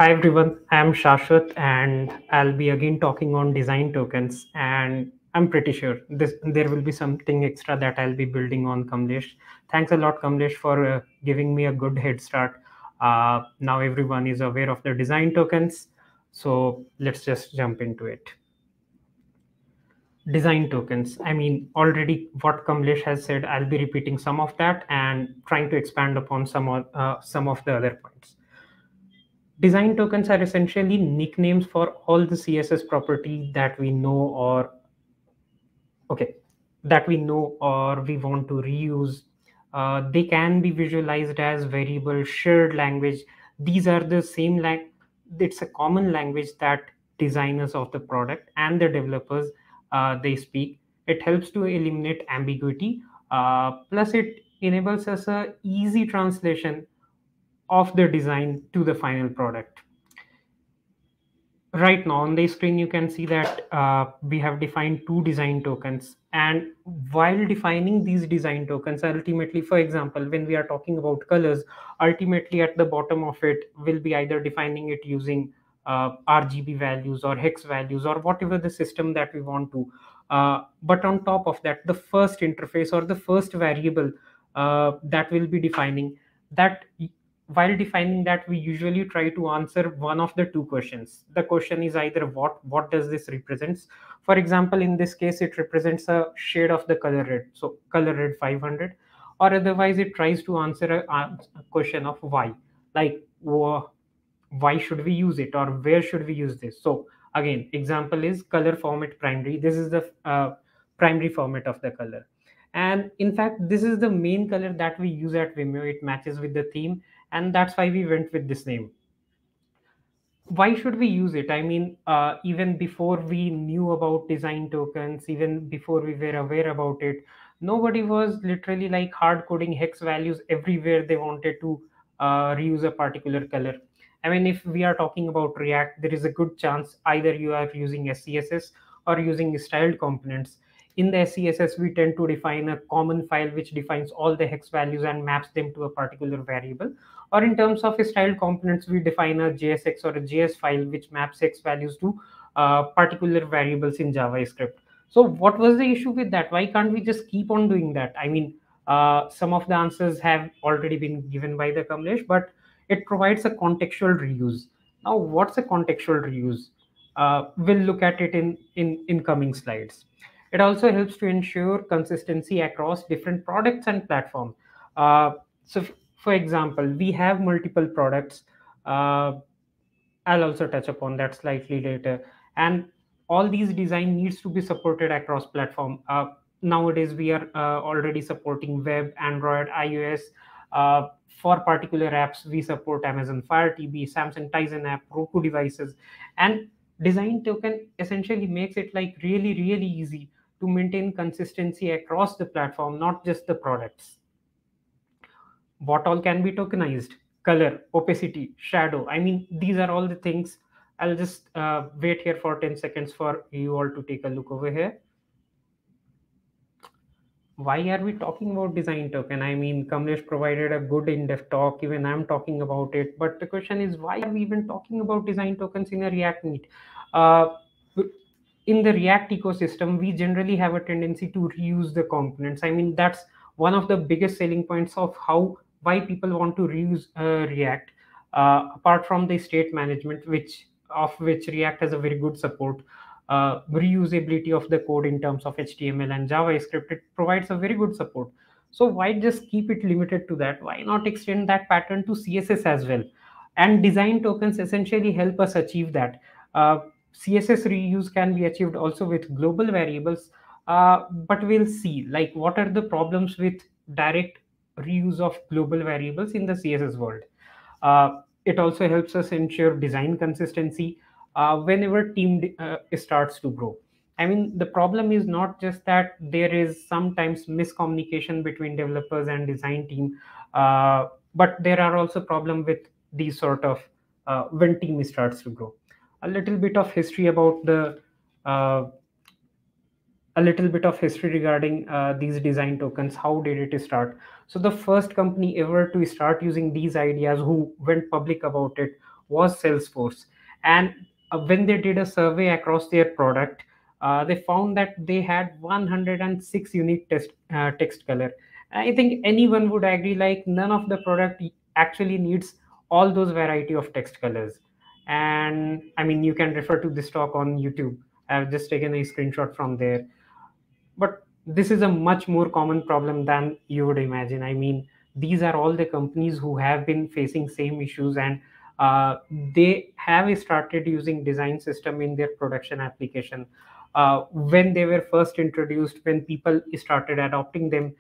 Hi everyone, I'm Shashwat and I'll be again talking on design tokens, and I'm pretty sure there will be something extra that I'll be building on Kamlesh. Thanks a lot Kamlesh for giving me a good head start. Now everyone is aware of the design tokens, so let's just jump into it. Design tokens. I mean, already what Kamlesh has said, I'll be repeating some of that and trying to expand upon some of the other points. Design tokens are essentially nicknames for all the CSS properties that we know or okay that we know or we want to reuse. They can be visualized as variable shared language. These are the same it's a common language that designers of the product and the developers they speak. It helps to eliminate ambiguity. Plus it enables us a easy translation of the design to the final product. Right now on the screen you can see that we have defined two design tokens, and while defining these design tokens, ultimately, for example, when we are talking about colors, ultimately at the bottom of it will be either defining it using RGB values or hex values or whatever the system that we want to, but on top of that, the first interface or the first variable that will be defining that, while defining that, we usually try to answer one of the two questions. The question is either what does this represents. For example, in this case it represents a shade of the color red, so color red 500. Or otherwise it tries to answer a question of why, like why should we use it or where should we use this. So again, example is color format primary. This is the primary format of the color, and in fact this is the main color that we use at Vimeo. It matches with the theme, and that's why we went with this name. Why should we use it? I mean, even before we knew about design tokens, even before we were aware about it, nobody was literally like hard coding hex values everywhere they wanted to reuse a particular color. I mean, if we are talking about React, there is a good chance either you are using SCSS or using styled components. In the SCSS we tend to define a common file which defines all the hex values and maps them to a particular variable, or in terms of styled components we define a JSX or a JS file which maps hex values to particular variables in JavaScript. So what was the issue with that? Why can't we just keep on doing that? I mean, some of the answers have already been given by the Kamlesh, but it provides a contextual reuse. Now what's a contextual reuse? We'll look at it in coming slides. It also helps to ensure consistency across different products and platforms. So for example, we have multiple products. uh, I'll also touch upon that slightly later. And all these design needs to be supported across platform. Nowadays we are already supporting web, Android, iOS. For particular apps we support Amazon Fire TV, Samsung Tizen app, Roku devices. And design token essentially makes it like really easy to maintain consistency across the platform, not just the products. What all can be tokenized? Color, opacity, shadow. I mean, these are all the things. I'll just wait here for 10 seconds for you all to take a look over here. Why are we talking about design token? I mean, Kamlesh provided a good in-depth talk, even I'm talking about it, but the question is, why are we even talking about design tokens in a React meet? uh, in the React ecosystem we generally have a tendency to reuse the components. I mean, that's one of the biggest selling points of how why people want to reuse React. Apart from the state management, which React has a very good support, reusability of the code in terms of HTML and JavaScript, it provides a very good support. So why just keep it limited to that? Why not extend that pattern to CSS as well? And design tokens essentially help us achieve that. CSS reuse can be achieved also with global variables, but we'll see like what are the problems with direct reuse of global variables in the CSS world. It also helps us ensure design consistency whenever starts to grow. I mean, the problem is not just that there is sometimes miscommunication between developers and design team, but there are also problem with these sort of when team starts to grow. A little bit of history about the uh, a little bit of history regarding these design tokens. How did it start? So the first company ever to start using these ideas, who went public about it, was Salesforce. And when they did a survey across their product, they found that they had 106 unique text color. I think anyone would agree, like none of the product actually needs all those variety of text colors. And I mean, you can refer to this talk on YouTube. I've just taken a screenshot from there. But this is a much more common problem than you would imagine. I mean, these are all the companies who have been facing same issues, and they have started using design system in their production application. When they were first introduced, when people started adopting them,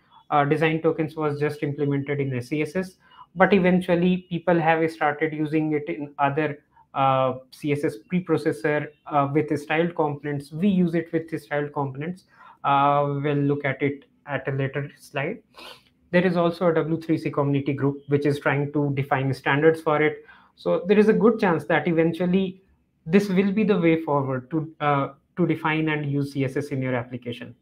design tokens was just implemented in SCSS, but eventually people have started using it in other CSS preprocessor with styled components. We use it with styled components. We'll look at it at a later slide. There is also a W3C community group which is trying to define standards for it. So there is a good chance that eventually this will be the way forward to define and use CSS in your application.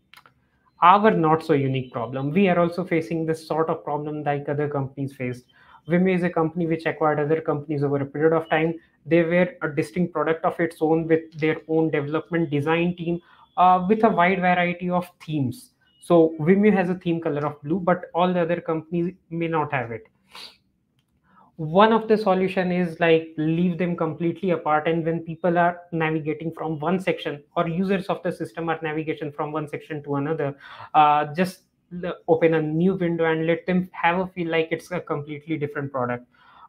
Our not so unique problem. We are also facing this sort of problem like other companies faced. Vimeo is a company which acquired other companies over a period of time. They were a distinct product of its own with their own development design team with a wide variety of themes. So Vimeo has a theme color of blue, but all the other companies may not have it. One of the solution is like leave them completely apart, and when people are navigating from one section, or users of the system are navigation from one section to another, just open a new window and let them have a feel like it's a completely different product.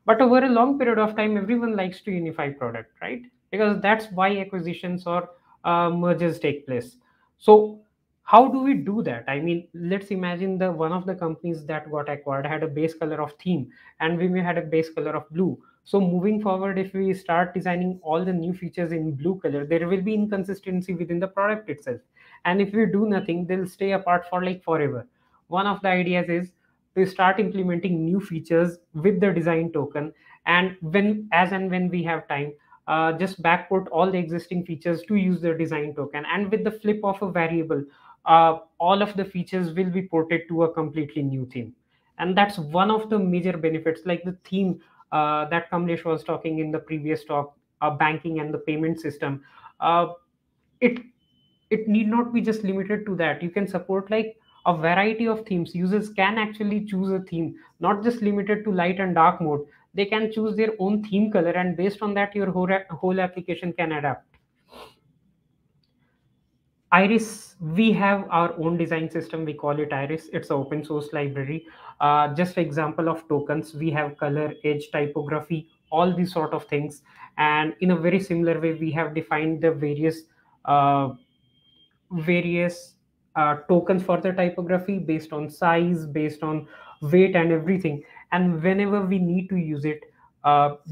But over a long period of time, everyone likes to unify product, right? Because that's why acquisitions or mergers take place. So how do we do that? I mean, let's imagine the one of the companies that got acquired had a base color of theme, and we may had a base color of blue. So moving forward, if we start designing all the new features in blue color, there will be inconsistency within the product itself. And if we do nothing, they'll stay apart for like forever. One of the ideas is to start implementing new features with the design token, and when as and when we have time, just backport all the existing features to use the design token, and with the flip of a variable, all of the features will be ported to a completely new theme. And that's one of the major benefits, like the theme that Kamlesh was talking in the previous talk, banking and the payment system. Uh, it it need not be just limited to that. You can support like a variety of themes. Users can actually choose a theme, not just limited to light and dark mode. They can choose their own theme color, and based on that your whole application can adapt. Iris, we have our own design system. We call it Iris. It's an open source library. Just example of tokens. We have color, edge, typography, all these sort of things. And in a very similar way, we have defined the uh, various tokens for the typography based on size, based on weight and everything. And whenever we need to use it,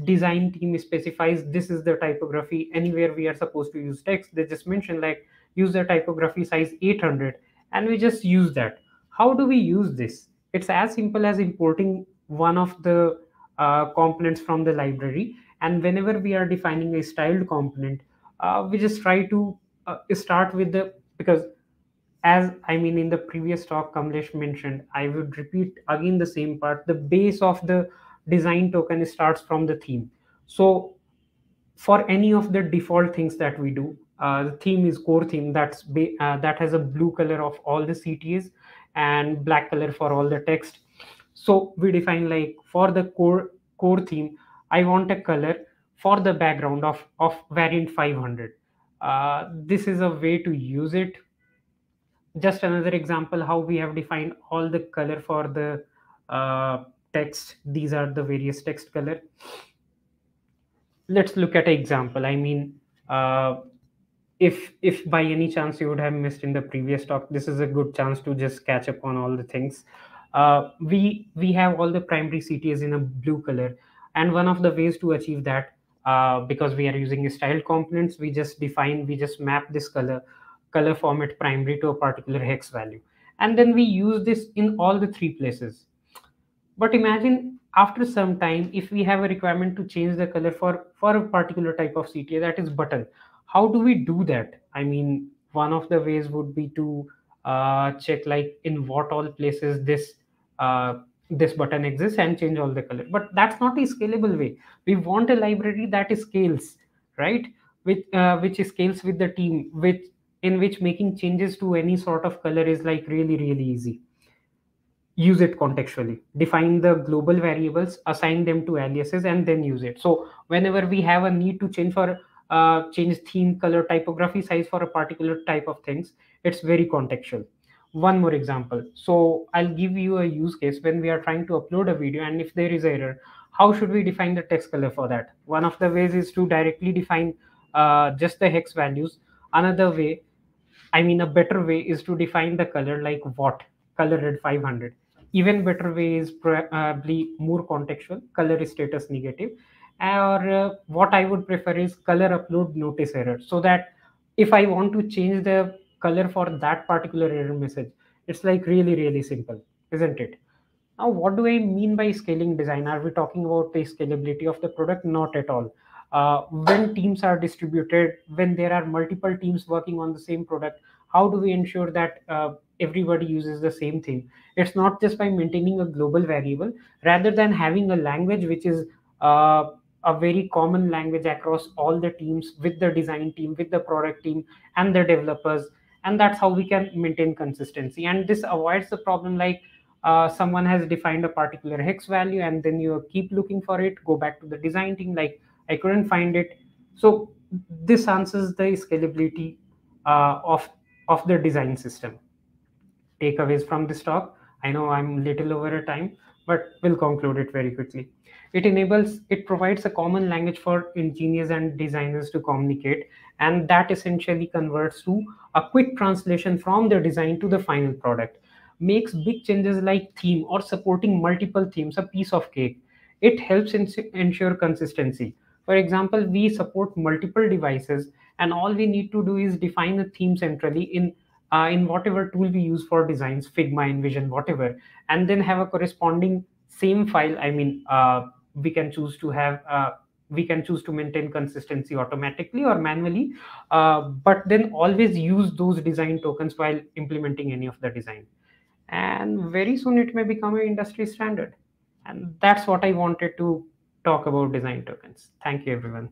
design team specifies this is the typography. Anywhere we are supposed to use text, they just mention like use the typography size 800, and we just use that. How do we use this? It's as simple as importing one of the components from the library, and whenever we are defining a styled component, we just try to start with the, because as I mean in the previous talk Kamlesh mentioned, I would repeat again the same part. The base of the design token starts from the theme. So for any of the default things that we do, the theme is core theme. That has a blue color of all the CTAs and black color for all the text. So we define like for the core theme, I want a color for the background of variant 500. This is a way to use it. Just another example how we have defined all the color for the text. These are the various text color. Let's look at an example. I mean, uh, if by any chance you would have missed in the previous talk, this is a good chance to just catch up on all the things. We have all the primary CTAs in a blue color, and one of the ways to achieve that, because we are using styled components, we just map this color format primary to a particular hex value, and then we use this in all the three places. But imagine after some time, if we have a requirement to change the color for a particular type of CTA, that is button. How do we do that? I mean, one of the ways would be to check like in what all places this this button exists and change all the color. But that's not a scalable way. We want a library that scales, right? Which scales with the team, which in which making changes to any sort of color is like really really easy. Use it contextually, define the global variables, assign them to aliases, and then use it. So whenever we have a need to change theme, color, typography, size for a particular type of things, it's very contextual. One more example, so I'll give you a use case. When we are trying to upload a video and if there is error, how should we define the text color for that? One of the ways is to directly define just the hex values. Another way, I mean, a better way is to define the color like what color red 500. Even better way is probably more contextual, color status negative. Or what I would prefer is color upload notice error. So that if I want to change the color for that particular error message, it's like really, really simple, isn't it? Now, what do I mean by scaling design? Are we talking about the scalability of the product? Not at all. When teams are distributed, when there are multiple teams working on the same product, how do we ensure that everybody uses the same thing? It's not just by maintaining a global variable, rather than having a language which is uh, a very common language across all the teams, with the design team, with the product team, and the developers. And that's how we can maintain consistency. And this avoids the problem like someone has defined a particular hex value and then you keep looking for it, go back to the design team like I couldn't find it. So this answers the scalability of the design system. Takeaways from this talk. I know I'm little over a time, but we'll conclude it very quickly. It provides a common language for engineers and designers to communicate, and that essentially converts to a quick translation from the design to the final product. Makes big changes like theme or supporting multiple themes a piece of cake. It helps ensure consistency. For example, we support multiple devices, and all we need to do is define a theme centrally in whatever tool we use for designs, Figma, InVision, whatever, and then have a corresponding same file. I mean, we can choose to have we can choose to maintain consistency automatically or manually, but then always use those design tokens while implementing any of the design. And very soon it may become an industry standard. And that's what I wanted to talk about design tokens. Thank you, everyone.